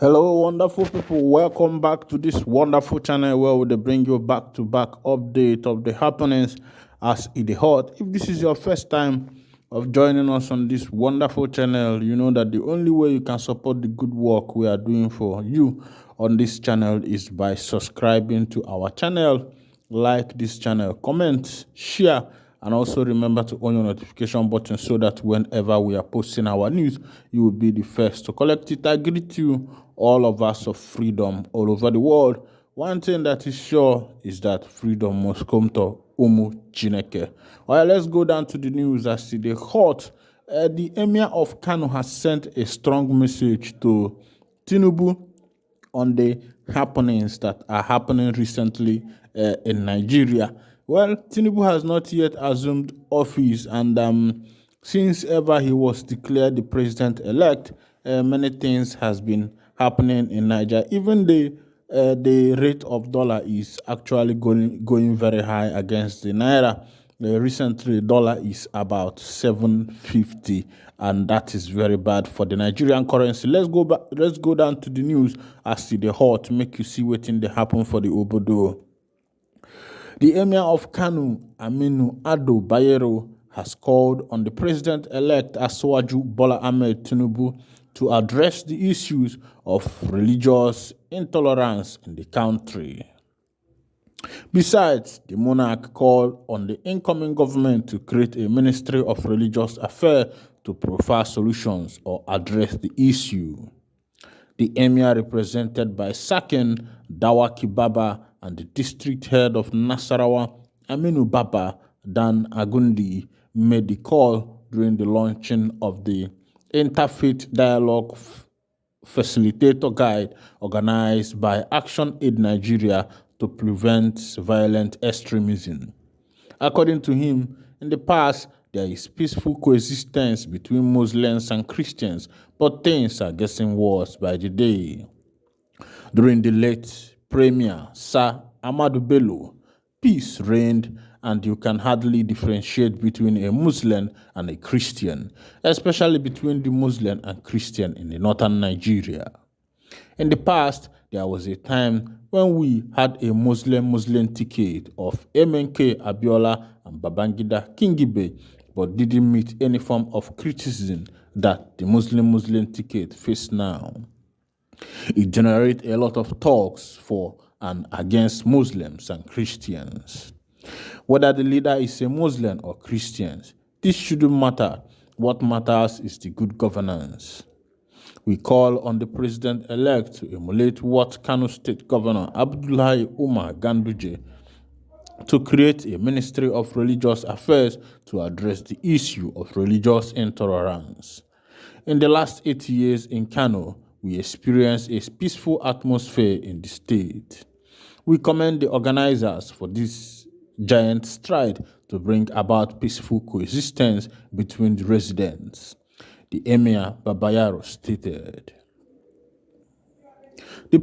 Hello, wonderful people. Welcome back to this wonderful channel where we bring you back-to-back update of the happenings as it is hot. If this is your first time of joining us on this wonderful channel, you know that the only way you can support the good work we are doing for you on this channel is by subscribing to our channel, like this channel, comment, share, and also remember to on your notification button so that whenever we are posting our news, you will be the first to collect it. I greet you, all of us of freedom all over the world. One thing that is sure is that freedom must come to Umu Chineke. All right, let's go down to the news as the hot. The Emir of Kano has sent a strong message to Tinubu on the happenings that are happening recently in Nigeria. Well, Tinubu has not yet assumed office, and since ever he was declared the president-elect, many things has been happening in Nigeria. Even the rate of dollar is actually going very high against the naira. Recently, the dollar is about 750, and that is very bad for the Nigerian currency. Let's go back. Let's go down to the news as to the hot to make you see what thing they happen for the Obodo. The Emir of Kano, Aminu Ado Bayero, has called on the president-elect Asiwaju Bola Ahmed Tinubu to address the issues of religious intolerance in the country. Besides, the monarch called on the incoming government to create a Ministry of Religious Affairs to provide solutions or address the issue. The emir, represented by Sakin Dawaki Baba and the district head of Nasarawa, Aminu Baba Dan Agundi, made the call during the launching of the Interfaith Dialogue Facilitator Guide organized by Action Aid Nigeria to prevent violent extremism. According to him, in the past, there is peaceful coexistence between Muslims and Christians, but things are getting worse by the day. During the late Premier Sir Ahmadu Bello, peace reigned and you can hardly differentiate between a Muslim and a Christian, especially between the Muslim and Christian in the northern Nigeria. In the past, there was a time when we had a Muslim ticket of MNK Abiola and Babangida Kingibe, but didn't meet any form of criticism that the Muslim ticket face now. It generates a lot of talks for and against Muslims and Christians. Whether the leader is a Muslim or Christian, this shouldn't matter. What matters is the good governance. We call on the president-elect to emulate what Kano State Governor Abdullahi Umar Ganduje to create a Ministry of Religious Affairs to address the issue of religious intolerance. In the last 8 years in Kano, we experienced a peaceful atmosphere in the state. We commend the organizers for this giant stride to bring about peaceful coexistence between the residents. The Emir Babayaro stated. The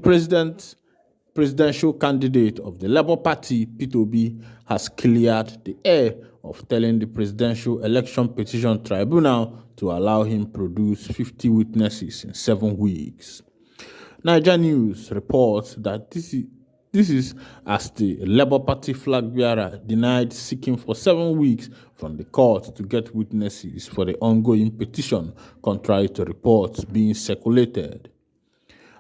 presidential candidate of the Labour Party, Peter Obi, has cleared the air of telling the Presidential Election Petition Tribunal to allow him produce 50 witnesses in 7 weeks. Niger News reports that this is as the Labour Party flag bearer denied seeking for 7 weeks from the court to get witnesses for the ongoing petition, contrary to reports being circulated.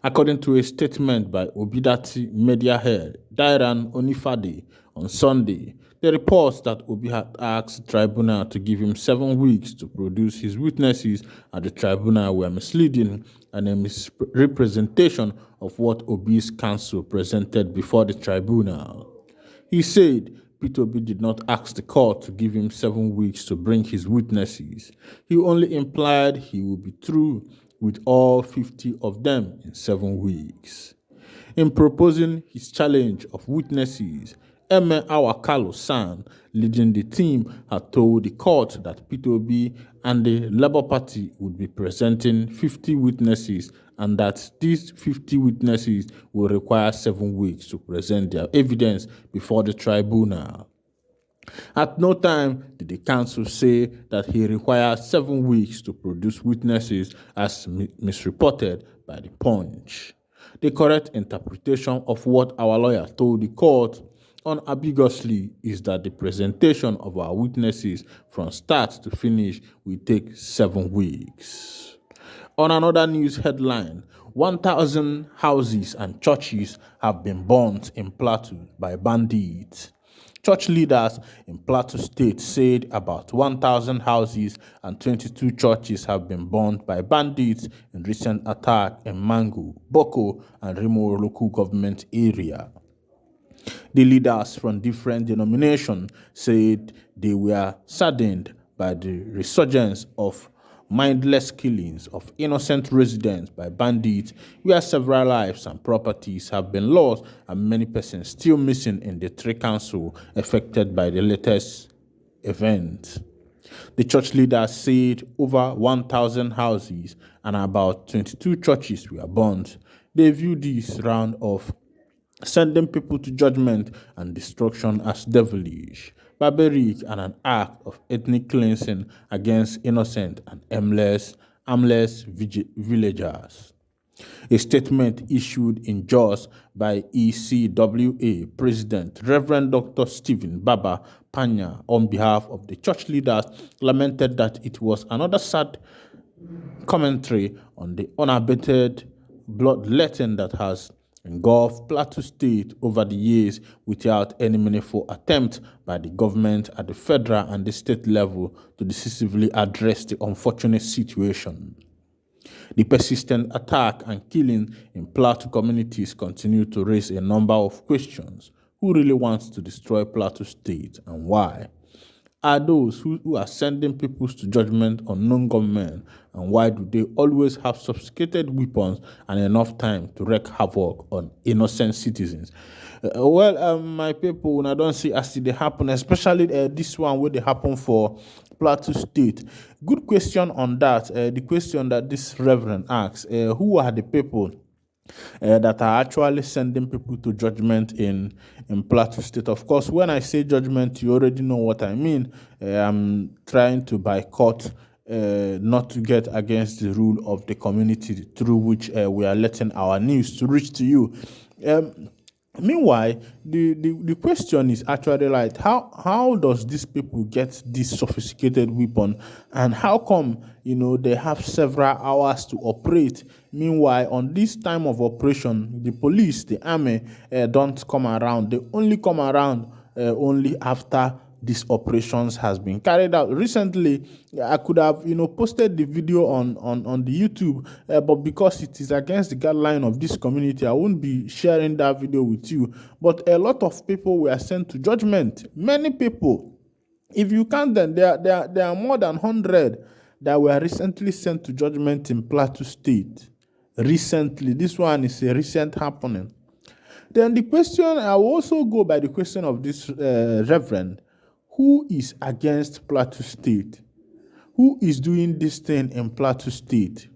According to a statement by Obidati media head Dairan Onifade on Sunday, the reports that Obi had asked the tribunal to give him 7 weeks to produce his witnesses at the tribunal were misleading and a misrepresentation of what Obi's counsel presented before the tribunal. He said Peter Obi did not ask the court to give him 7 weeks to bring his witnesses. He only implied he would be through with all 50 of them in 7 weeks. In proposing his challenge of witnesses, Eme Awakalo San, leading the team, had told the court that Peter Obi and the Labour Party would be presenting 50 witnesses and that these 50 witnesses will require 7 weeks to present their evidence before the tribunal. At no time did the council say that he requires 7 weeks to produce witnesses as misreported by the Punch. The correct interpretation of what our lawyer told the court unambiguously is that the presentation of our witnesses from start to finish will take 7 weeks. On another news headline, 1,000 houses and churches have been burnt in Plateau by bandits. Church leaders in Plateau State said about 1,000 houses and 22 churches have been burned by bandits in recent attacks in Mangu, Boko, and Rimo local government area. The leaders from different denominations said they were saddened by the resurgence of mindless killings of innocent residents by bandits, where several lives and properties have been lost and many persons still missing in the three councils affected by the latest event. The church leaders said over 1,000 houses and about 22 churches were burned. They view this round of sending people to judgment and destruction as devilish, barbaric, and an act of ethnic cleansing against innocent and harmless villagers. A statement issued in Jos by ECWA President Reverend Dr. Stephen Baba Panya on behalf of the church leaders lamented that it was another sad commentary on the unabated bloodletting that has engulfed Plateau State over the years without any meaningful attempt by the government at the federal and the state level to decisively address the unfortunate situation. The persistent attack and killing in Plateau communities continue to raise a number of questions. Who really wants to destroy Plateau State and why? Are those who are sending people to judgment unknown government, and why do they always have sophisticated weapons and enough time to wreak havoc on innocent citizens? My people, when I don't see as they happen, especially this one where they happen for Plateau State. Good question on that. The question that this reverend asks, who are the people that are actually sending people to judgment in Plateau State? Of course, when I say judgment, you already know what I mean. I'm trying to boycott, not to get against the rule of the community through which we are letting our news to reach to you. Meanwhile, the question is actually like, how does these people get this sophisticated weapon, and how come they have several hours to operate? Meanwhile, on this time of operation, the police, the army, don't come around. They only come around only after these operations has been carried out. Recently, I could have posted the video on the YouTube, but because it is against the guideline of this community, I won't be sharing that video with you. But a lot of people were sent to judgment. Many people, if you count them, there are more than 100 that were recently sent to judgment in Plateau State. Recently, this one is a recent happening. Then the question, I will also go by the question of this reverend. Who is against Plateau State? Who is doing this thing in Plateau State?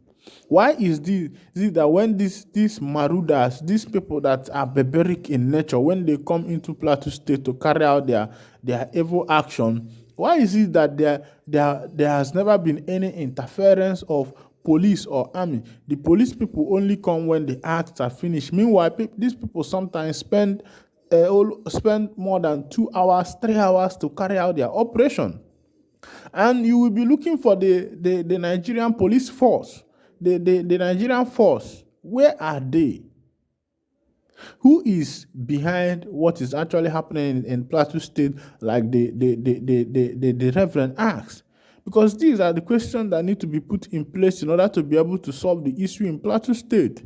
Why is this that when these marauders, these people that are barbaric in nature, when they come into Plateau State to carry out their evil action, why is it that there has never been any interference of police or army? The police people only come when the acts are finished. Meanwhile, these people sometimes spend more than 2 hours, 3 hours to carry out their operation. And you will be looking for the Nigerian police force, the Nigerian force. Where are they? Who is behind what is actually happening in Plateau State, like the Reverend asks? Because these are the questions that need to be put in place in order to be able to solve the issue in Plateau State.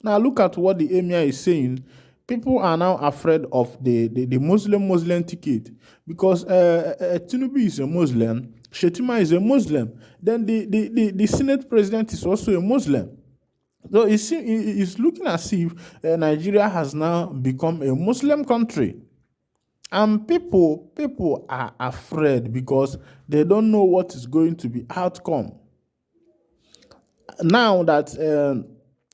Now look at what the Emir is saying. People are now afraid of the Muslim ticket because Tinubu is a Muslim, Shetima is a Muslim, then the Senate president is also a Muslim. So it's looking as if Nigeria has now become a Muslim country. And people are afraid because they don't know what is going to be outcome. Now that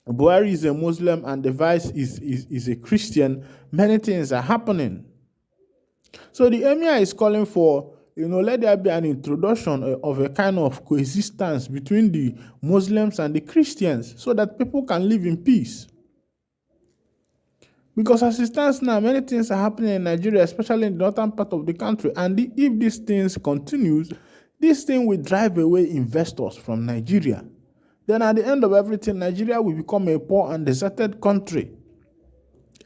Buhari is a Muslim and the vice is a Christian, many things are happening. So the Emir is calling for let there be an introduction of a kind of coexistence between the Muslims and the Christians so that people can live in peace. Because as it stands now, many things are happening in Nigeria, especially in the northern part of the country. And if these things continues, this thing will drive away investors from Nigeria. Then at the end of everything, Nigeria will become a poor and deserted country.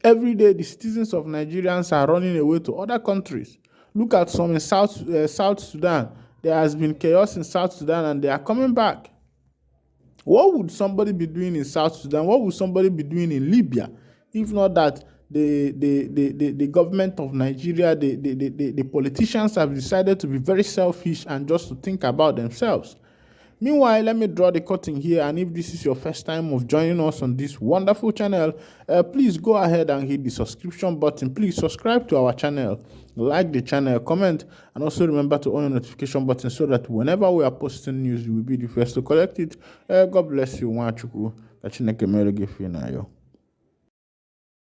Every day, the citizens of Nigerians are running away to other countries. Look at some in South Sudan. There has been chaos in South Sudan and they are coming back. What would somebody be doing in South Sudan? What would somebody be doing in Libya? If not that the government of Nigeria, the politicians have decided to be very selfish and just to think about themselves. Meanwhile, let me draw the curtain here, and if this is your first time of joining us on this wonderful channel, please go ahead and hit the subscription button. Please subscribe to our channel, like the channel, comment, and also remember to on the notification button so that whenever we are posting news, you will be the first to collect it. God bless you. Nwachukwu. Kachineke mere gị ife na yo.